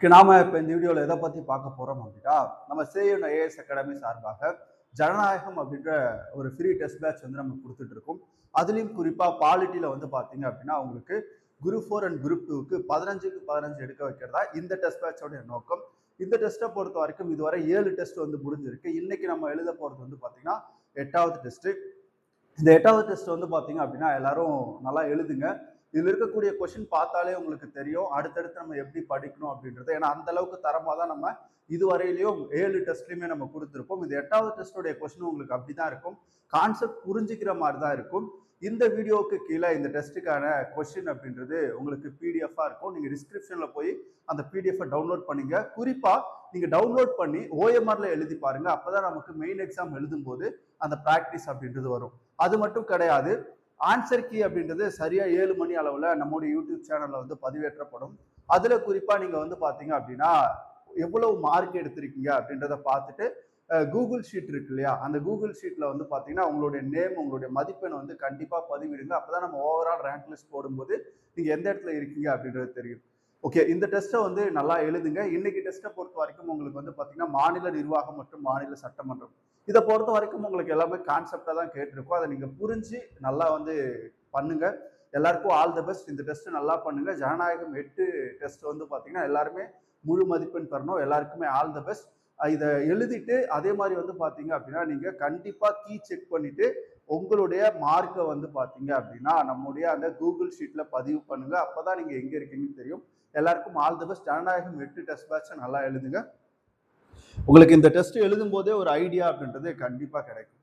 நாம இப்போ இந்த வீடியோவில் எதை பற்றி பார்க்க போகிறோம் அப்படின்னா நம்ம சேயன் ஐஏஎஸ் அகாடமி சார்பாக ஜனநாயகம் அப்படின்ற ஒரு ஃப்ரீ டெஸ்ட் பேட்ச் வந்து நம்ம கொடுத்துட்டு இருக்கோம். அதுலேயும் குறிப்பாக பாலிட்டியில் வந்து பார்த்தீங்க அப்படின்னா உங்களுக்கு குரூப் 4 அண்ட் குரூப் 2க்கு 15க்கு 15 எடுக்க வைக்கிறதா இந்த டெஸ்ட் பேட்சோடைய நோக்கம். இந்த டெஸ்ட்டை பொறுத்த வரைக்கும் இதுவரை 7 டெஸ்ட் வந்து முடிஞ்சிருக்கு. இன்னைக்கு நம்ம எழுத போகிறது வந்து பார்த்தீங்கன்னா 8வது டெஸ்ட்டு. இந்த 8வது டெஸ்ட் வந்து பார்த்தீங்க அப்படின்னா எல்லாரும் நல்லா எழுதுங்க. இதில் இருக்கக்கூடிய கொஷின் பார்த்தாலே உங்களுக்கு தெரியும் அடுத்தடுத்து நம்ம எப்படி படிக்கணும் அப்படின்றது. ஏன்னா அந்த அளவுக்கு தரமாக தான் நம்ம இதுவரையிலையும் 7 டெஸ்ட்லையுமே நம்ம கொடுத்துருப்போம். இது 8வது டெஸ்டோடைய கொஷின் உங்களுக்கு அப்படிதான் இருக்கும். கான்செப்ட் புரிஞ்சுக்கிற மாதிரி தான் இருக்கும். இந்த வீடியோவுக்கு கீழே இந்த டெஸ்ட்டுக்கான கொஷின் அப்படின்றது உங்களுக்கு பிடிஎஃபாக இருக்கும். நீங்கள் டிஸ்கிரிப்ஷனில் போய் அந்த பிடிஎஃபை டவுன்லோட் பண்ணிங்க. குறிப்பாக நீங்கள் டவுன்லோட் பண்ணி ஓஎம்ஆரில் எழுதி பாருங்க. அப்போதான் நமக்கு மெயின் எக்ஸாம் எழுதும் போது அந்த ப்ராக்டிஸ் அப்படின்றது வரும். அது மட்டும் கிடையாது, ஆன்சர் கீ அப்படின்றது சரியா 7 மணி அளவில் நம்மளுடைய யூடியூப் சேனல்ல வந்து பதிவேற்றப்படும். அதுல குறிப்பா நீங்க வந்து பாத்தீங்க அப்படின்னா எவ்வளவு மார்க் எடுத்திருக்கீங்க அப்படின்றத பார்த்துட்டு கூகுள் ஷீட் இருக்கு இல்லையா, அந்த கூகுள் ஷீட்ல வந்து பாத்தீங்கன்னா உங்களுடைய நேம் உங்களுடைய மதிப்பெண் வந்து கண்டிப்பா பதிவிடுங்க. அப்பதான் நம்ம ஓவரால் ரேங்க் லிஸ்ட் போடும்போது நீங்க எந்த இடத்துல இருக்கீங்க அப்படின்றது தெரியும். ஓகே, இந்த டெஸ்ட்டை வந்து நல்லா எழுதுங்க. இன்னைக்கு டெஸ்ட்டை பொறுத்த வரைக்கும் உங்களுக்கு வந்து பாத்தீங்கன்னா மாநில நிர்வாகம் மற்றும் மாநில சட்டமன்றம் இதை பொறுத்த வரைக்கும் உங்களுக்கு எல்லாமே கான்செப்டா தான் கேட்டிருக்கோம். அதை நீங்க புரிஞ்சு நல்லா வந்து பண்ணுங்க. எல்லாருக்கும் ஆல் த பெஸ்ட். இந்த டெஸ்ட் நல்லா பண்ணுங்க. ஜனநாயகம் 8 டெஸ்ட் வந்து பாத்தீங்கன்னா எல்லாருமே முழு மதிப்பெண் பெறணும். எல்லாருக்குமே ஆல் த பெஸ்ட். இதை எழுதிட்டு அதே மாதிரி வந்து பாத்தீங்க அப்படின்னா நீங்க கண்டிப்பா கீ செக் பண்ணிட்டு உங்களுடைய மார்க்கை வந்து பாத்தீங்க அப்படின்னா நம்முடைய அந்த கூகுள் ஷீட்ல பதிவு பண்ணுங்க. அப்பதான் நீங்க எங்க இருக்கீங்கன்னு தெரியும். எல்லாருக்கும் ஆல் த பெஸ்ட். ஜனநாயகம் 8 டெஸ்ட் பேட்சை நல்லா எழுதுங்க. உங்களுக்கு இந்த டெஸ்ட் எழுதும் போதே ஒரு ஐடியா அப்படின்றது கண்டிப்பா கிடைக்கும்.